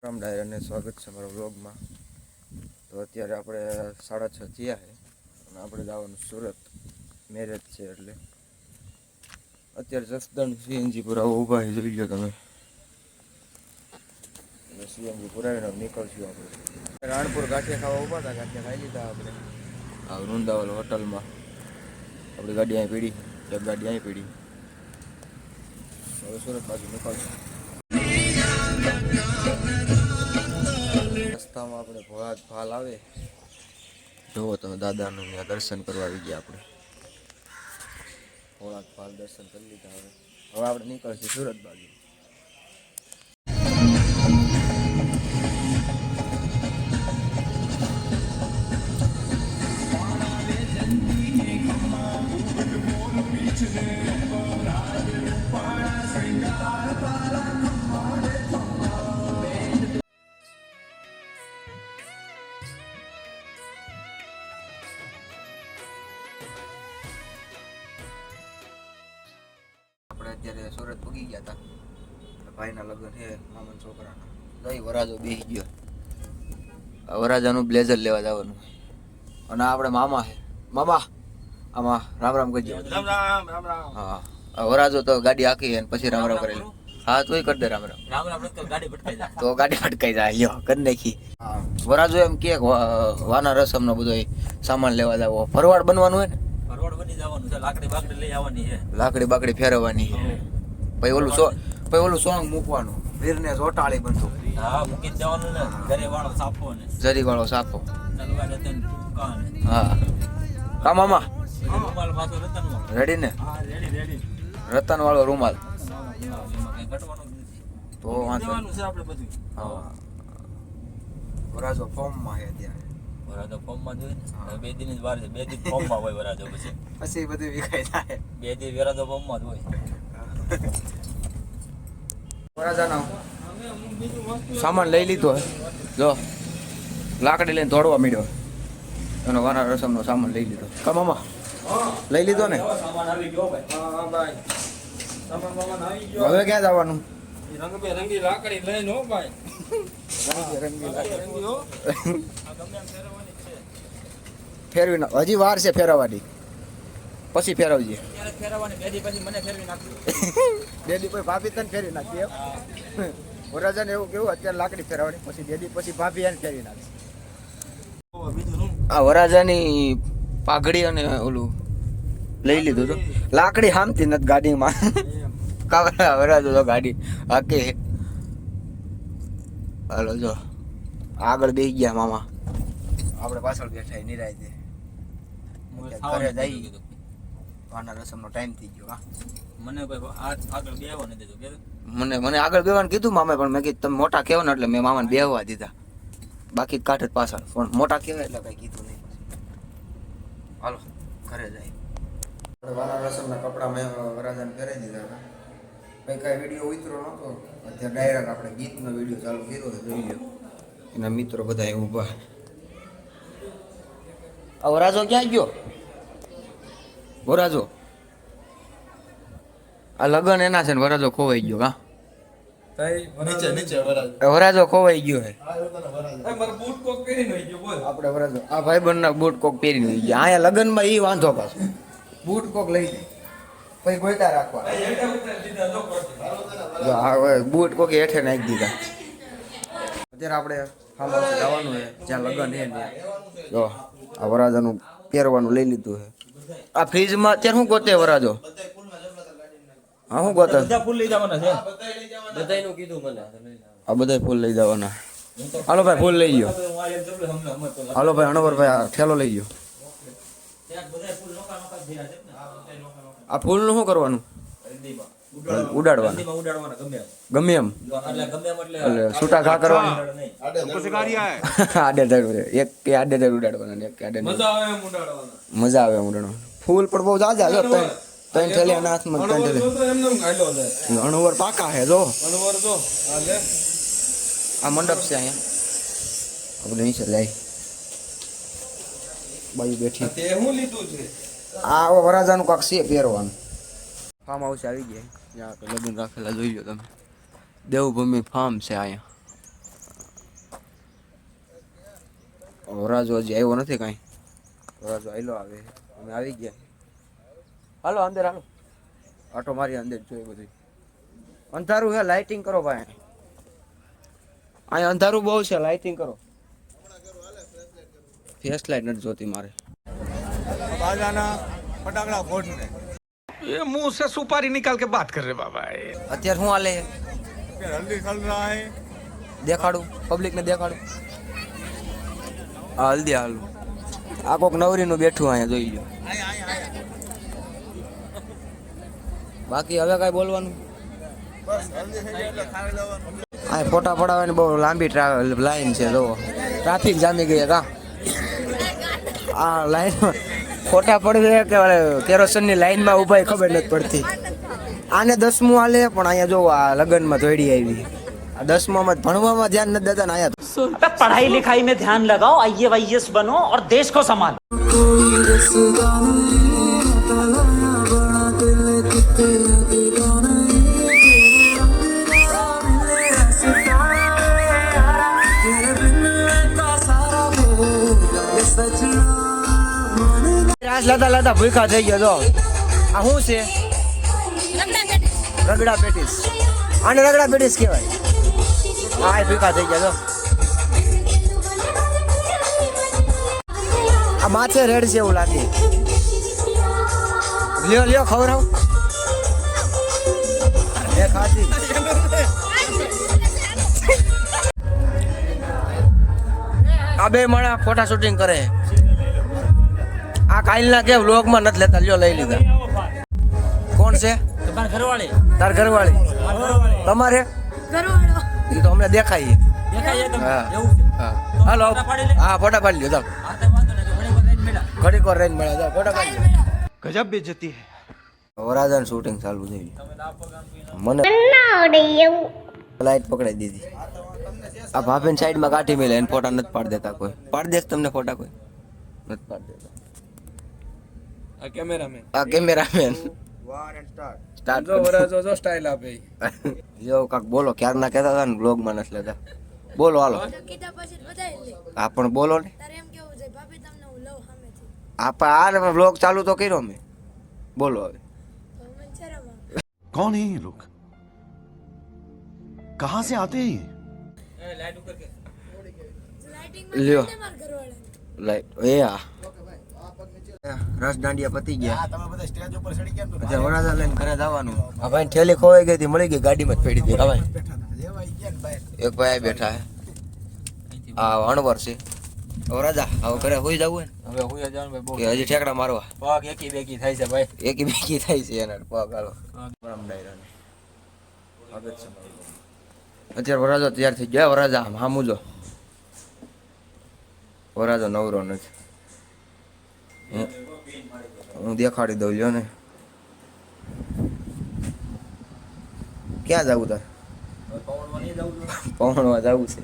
રામ ડાયર અને સ્વાગત છે મારા વ્લોગમાં. તો અત્યારે આપણે 6:30 થયા છે અને આપણે જવાનું સુરત, મેરેજ છે એટલે અત્યારે જસદણ સીએનજી પુરાવા ઊભા છે, જોઈ લો તમે. અને સીએનજી પુરાવીને નીકળશું આપણે. રાણપુર ગાંઠિયા ખાવા ઊભા હતા, ગાંઠિયા ખાઈ લીધા આપણે આ વૃંદાવન હોટલમાં. આપણી ગાડી અહીં પીડી, એક ગાડી અહીં પીડી. હવે સુરત બાજુ નીકળશું. રસ્તામાં આપણે ભોળાત ભાલ આવે, જુઓ તમે, દાદાનું ત્યાં દર્શન કરવા આવી ગયા આપણે. ભોળાત ભાલ દર્શન કરી લીધા. હવે આપણે નીકળશું સુરત બાજુ. આપણે અત્યારે સુરત પૂગી ગયા હતા. ભાઈના લગ્ન છે, મામાના છોકરાના. જઈ વરાજો બેસી ગયો. વરાજાનું બ્લેઝર લેવા જવાનું. અને આપણે મામા છે. મામા આમાં રામ રામ કહેજો. રામ રામ રામ રામ. હા, વરાજો તો ગાડી આખી અને પછી રામ રામ કરેલું. હા, તોય કરી દે રામ રામ. રામ રામ તો ગાડી ભટકાઈ જાય. તો ગાડી ફટકાઈ જાય. યો કરી નાખી. વરાજો એમ કે વાના રસમનો બધો સામાન લેવા જાવ, ફરવાડ બનવાનું હોય ને. ફરવાડ બની જવાનું છે, લાકડી બાકડી લઈ આવવાની છે, લાકડી બાકડી ફેરવવાની છે. પછી ઓલું સોંગ મૂકવાનું, વીરને ચોટાળી બંધુ. હા, મૂકી જ જવાનું ને. ઘરે વાળો સાફો ને જરી વાળો સાપો. તલવારે તન ટૂંકા ને. હા, કા મામા રૂમાલ પાછો રતનનો. રેડી ને? હા, રેડી. રતન વાળો રૂમાલ. એમાં કઈ ઘટવાનું જ નથી. તો વાંધો દેવાનું છે આપણે બધું. હા, વરાજો ફોર્મમાં છે અત્યારે. વરાજો ફોર્મમાં જોઈએ ને. બે દિન જ વાર છે, બે દિન ફોર્મમાં હોય વરાજો. પછી બધું વિખાઈ જાય. બે દિન વરાજો ફોર્મમાં જ હોય. વરાજાનો સામાન લઈ લીધો હે. જો લાકડી લઈને દોડવા માંડ્યો. એનો વાના રસમનો સામાન લઈ લીધો. કા મામા લઈ લીધો ને? સામાન આવી ગયો ભાઈ. હા ભાઈ, સામાન આવી ગયો. હવે ક્યાં જવાનું? રંગબેરંગી લાકડી લઈને હો ભાઈ. રંગી હો. આ ગમે એમ ફેરવવાની છે. ફેરવી ના, હજી વાર છે ફેરવવાની. પછી ફેરવજે. ત્યારે ફેરવવાની, બે દી પછી મને ફેરવી નાખી. બે દી પછી ભાભી તને ફેરવી નાખી એમ. વરાજાને એવું કેવું, અત્યારે લાકડી ફેરવવાની, પછી બે દી પછી ભાભી એને ફેરવી નાખી. આ વરાજાની પાઘડી અને ઓલું લઈ લીધું તો લાકડી હામતી નથી ગાડીમાં. કાવરા વરાજો તો ગાડી હાકે. હાલો જો આગળ બેસી ગયા મામા, આપણે પાછળ બેઠા નિરાય. ઘરે જઈ વાના રસમનો ટાઈમ થઈ ગયો. હા, મને ભાઈ આગળ બેહવા નથી દીધું. મને આગળ બેવાનું કીધું મામે, પણ મેં કીધું તમે મોટા કહેવો ને એટલે મેં મામાને બેહવા દીધા. બાકી કાઢે પાછળ, પણ મોટા કહેવાય એટલે કઈ કીધું નહીં. હાલો ઘરે જાય. વાના રસમના કપડા મેં વરાજાને પહેરાવી દીધા હતા. કંઈ કાંઈ વિડીયો ઉતરો નહોતો. અત્યારે ડાયરેક્ટ આપણે ગીતનો વિડીયો ચાલુ કર્યો છે, જોઈ લો. એના મિત્રો બધા અહીં ઊભા. આ વરાજો ક્યાં ગયો? વરાજો આ લગન એના છે ને વરાજો ખોવાઈ ગયો. હા, વરાજો ખોવાઈ ગયો હે. આપણે વરાજો આ ભાઈબંધના બૂટ કોક પહેરીને વહી ગયા. અહીંયા લગનમાં એ વાંધો પાછો. બૂટ કોક લઈ જાય પછી ગોઈતા રાખવા. બૂટ કોક હેઠે નાખી દીધા. અત્યારે આપણે ફાર્મ હાઉસ જવાનું છે, જ્યાં લગન છે ને. જો આ વરાજાનું પહેરવાનું લઈ લીધું છે. આ ફ્રીજમાં અત્યારે શું ગોતે વરાજો? હા, શું ગોતે? બધા ફૂલ લઈ જવાના છે. બધાયનું કીધું મને. આ બધા ફૂલ લઈ જવાના. હાલો ભાઈ, ફૂલ લઈ ગયો. હાલો ભાઈ, અણવરભાઈ આ ઠેલો લઈ ગયો. આ ફૂલનું શું કરવાનું? ઉડાડવાનું. ગમે એમ એટલે છૂટા ઘા કરવાની. આડે એક કે આડે ઉડાડવાના, એક કે આડે. મજા આવે એમ ઉડાડવાનું. ફૂલ પણ બહુ જાજા. જો ત્રણ થેલી એના હાથમાં, ત્રણ થેલી. અણવર પાકા હે. જો આ મંડપ છે અહીંયા. આપણે અહીં છે લઈ બાજુ બેઠી. આ વરાજાનું કાંક છે પહેરવાનું. ફાર્મ હાઉસ આવી ગયા. ત્યાં લગ્ન રાખેલા જોઈ લો તમે. દેવભૂમિ ફાર્મ છે અહીંયા. વરાજો હજી આવ્યો નથી કાંઈ. વરાજો આયલો આવે, અમે આવી ગયા. હાલો અંદર હાલો, આટો મારી અંદર જોઈ બધું. અંધારું છે, લાઇટિંગ કરો ભાઈ. અહીંયા અંધારું બહુ છે, લાઇટિંગ કરો. ફેસ લાઇટ નથી જોતી મારે. बाजाना फटाकड़ा फोड़ने ये मुंह से सुपारी निकाल के बात कर रहे बाबा અત્યારે શું હાલે? हल्दी चल रहा है. દેખાડું પબ્લિકને દેખાડું. આ હલ્દી હાલું. આ કોક નવરીનું બેઠું અહીંયા જોઈ લો. બાકી હવે કાંઈ બોલવાનું? આ ફોટા પડાવવાની બહુ લાંબી લાઈન છે. જો ટ્રાફિક જામી ગઈ કા. આ લાઈન ફોટા પડે કે કેરોસનની લાઈનમાં ઊભા ખબર નથી પડતી. આને 10મું હાલે પણ અહીંયા જો આ લગ્નમાં જોડી આવી. આ 10મામાં ભણવામાં ધ્યાન નથી દેતા ને અહીંયા पढ़ाई लिखाई में ध्यान लगाओ, आईएएस बनो और देश को संभालो. રાસ લાતા લાતા ભૂખા થઈ ગયો. જો આ શું છે? રગડા પેટીસ. આને રગડા પેટીસ કહેવાય. હા ભૂખા થઈ ગયા. જો આ માથે રેડ છે એવું લાગે. લ્યો લ્યો ખવડાવ. એ ખાધી. આ બે માણસ ફોટા શૂટિંગ કરે. આ કાલના કે વ્લોગમાં નથી લેતા. લ્યો લઈ લીધા. કોણ છે? તમારા ઘરવાળી. તાર ઘરવાળી. તમારે એ તો અમને દેખાય. હા હા હાલો. હા ફોટા પાડી લ્યો. ચાલ ઘડીક વાર રહીને મળે. ચાલ ફોટા પાડી લ્યો. गजब बेइज्जती है. વરાજાનું શૂટિંગ ચાલુ થઈ ગયું. મને લાઈટ પકડાઈ દીધી. આ ભાભીને સાઈડમાં કાઢી મેલે. એને ફોટા નથી પાડી દેતા કોઈ. પાડી દેશ તમને ફોટા કોઈ નથી પાડી દેતા. આ કેમેરામેન. આ કેમેરામેન સ્ટાર્ટ જો વરાજો જો સ્ટાઇલ આપે. જો કાક બોલો. ક્યાર ના કહેતા હતા ને બ્લોગમાં નથી લેતા. બોલો હાલો. હા પણ બોલો ને. આ બ્લોગ ચાલુ તો કર્યો મેં. બોલો હવે. कौन है ये लोग? कहाँ से आते हैं ये? લ્યો લાઈટ. એ હા રસ દાંડિયા પતી ગયા. તમે બધા સ્ટેજ ઉપર ચડી ગયા તો અત્યારે વરાજા લઈને ઘરે જવાનું. આ ભાઈ ઠેલી ખોવાઈ ગઈ હતી, મળી ગઈ. ગાડીમાં જ પડી હતી. હા ભાઈ બેઠા હતા. લેવા ગયા ને બહાર. એક ભાઈ બેઠા હે. આ અણવર છે. વરાજા હવે ઘરે હોઈ જવું હોય હવે હું જાણ ભાઈ બહુ ને કે હજી ઠેકડા મારવા. પગ એકી બેકી થાય છે ભાઈ. એકી બેકી થાય છે એના પગ. હાલો બરામ ડાયરાને સ્વાગત છે મારું. અત્યારે વરાજો તૈયાર થઈ ગયા. વરાજા હામું જો. વરાજો નવરો નથી. હું દેખાડી દઉં. લ્યો ને. ક્યાં જવું તાર? પવનમાં નહીં જવું જોઈએ. પવનમાં જવું છે.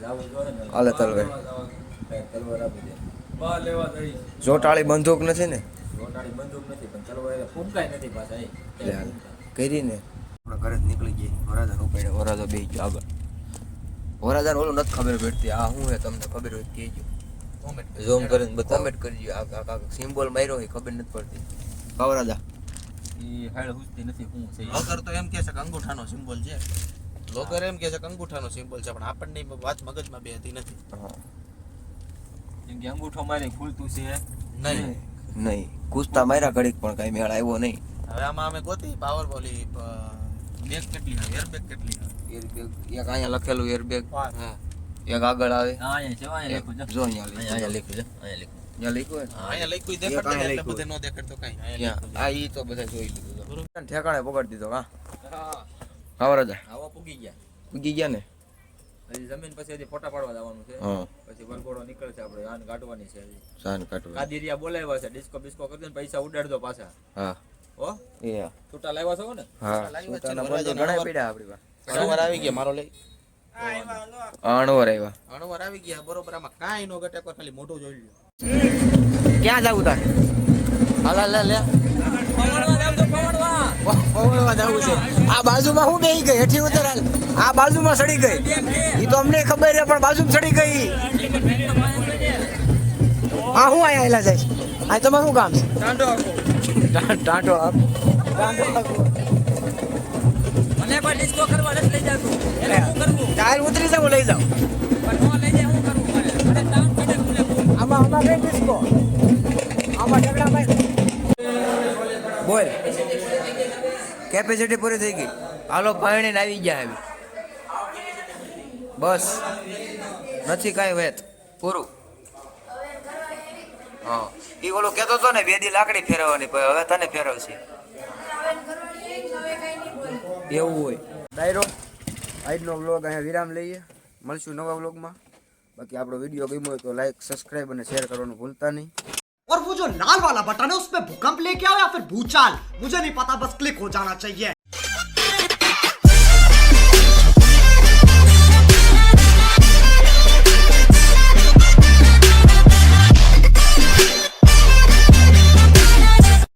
જવું જોઈએ ને. હાલે તલવે. તલવાર આપી દે. બહાર લેવા જઈ. જોટાળી બંદૂક નથી ને? ગોટાળી બંદૂક નથી પણ તલવાર ફૂંકાય નથી પાછા. લે હાલ. કરી ને આપણે ઘરે જ નીકળી ગઈ. વરાજા ઉપાડ્યા. વરાજો બે ગયો આગળ. વરાજાને ઓલું નથી ખબર પડતી. આ શું હે તમને ખબર હોય કહેજો. ઝૂમ કરીને બતાવો. કોમેન્ટ કરજો. આ સિમ્બોલ માર્યો હોય ખબર નથી પડતી. વરાજા ઈ હાડ હુજતી નથી શું છે. લોગર તો એમ કહે છે કે અંગૂઠાનો સિમ્બોલ છે. લોગર એમ કહે છે કે અંગૂઠાનો સિમ્બોલ છે પણ આપણને વાત મગજમાં બેહતી નથી. હા જેમ કે અંગૂઠો મારે ખુલતું છે. નહીં. નહીં કૂદતા માર્યા ઘડીક પણ કઈ મેળ આવ્યો નહીં. હવે આમાં અમે ગોતી પાવર બોલી બેગ કેટલી આવે એરબેગ કેટલી આવે. એરબેગ એક અહીંયા લખેલું એરબેગ. હા. એક આગળ આવે. હા અહીંયા છે અહીંયા લખું છે. જો અહીંયા લખ્યું છે. અહીંયા લખ્યું છે. અહીંયા લખ્યું હોય ને? અહીંયા લખ્યું દેખાડતો અહીંયા એટલે લખ્યું. બધે નો દેખાડતો કાંઈ. ક્યાં? આ ઈ તો બધા જોઈ લીધું. ઠેકાણે પકડી દીધો. હા હા હા વરાજા આવા પૂગી ગયા. ઉગી ગયા ને. હજી જમીન પછી હજી ફોટા પાડવા જવાનું છે. હા પછી વરઘોડો નીકળશે આપણે આને કાઢવાની છે હજી. સાન કાઢવા. કાદીરિયા બોલાવ્યા છે. ડિસ્કો બિસ્કો કરી દે ને પૈસા ઉડાડજો પાછા. હા હો એ હા છૂટા લાવ્યા છો ને. હા સુતાના બંધો ઘણા પીડા આપણી પાસે. અણવર આવી ગયા મારો લઈ. અણવર આવ્યા. અણવર આવી ગયા બરોબર. આમાં કાંઈ નો ઘટે કોઈ ખાલી મોઢું જોઈ લ્યો. ક્યાં જવું તારે? હાલા લે લે પવનવા જવું છે. આ બાજુમાં હું બેહી ગઈ. હેઠી ઉતર હાલ. આ બાજુમાં સડી ગઈ. ઈ તો અમને ખબર છે પણ બાજુમાં સડી ગઈ. હા હું અહીંયા આવેલા જઈશ આ તમારું શું કામ છે ટાંડો આપો ટાંટો આપ ટાંટો આપો મને પણ ડિસ્કો કરવા નથી લઈ જાતું એને શું કરવું ટાયર ઉતરી જાવ લઈ જાવ પણ નો લઈ જાય શું કરવું મારે અરે ટાઉન ચડે ખુલે આમાં કઈ ડિસ્કો આમાં ઝઘડામાં બોલ કેપેસિટી પૂરી થઈ ગઈ હાલો પાણીને આવી ગયા આવી બસ નથી કાંઈ વેત પૂરું હા એ ઓલો કહેતો હતો ને 2 દી લાકડી ફેરવવાની પણ હવે તને ફેરવશે એવું હોય ડાયરો આજનો વ્લોગ અહીંયા વિરામ લઈએ મળશું નવા વ્લોગમાં બાકી આપણો વિડીયો ગમ્યો હોય તો લાઈક સબસ્ક્રાઇબ અને શેર કરવાનું ભૂલતા નહીં और वो जो लाल वाला बटन है उस पे भूकंप लेके आओ या फिर भूचाल मुझे नहीं पता बस क्लिक हो जाना चाहिए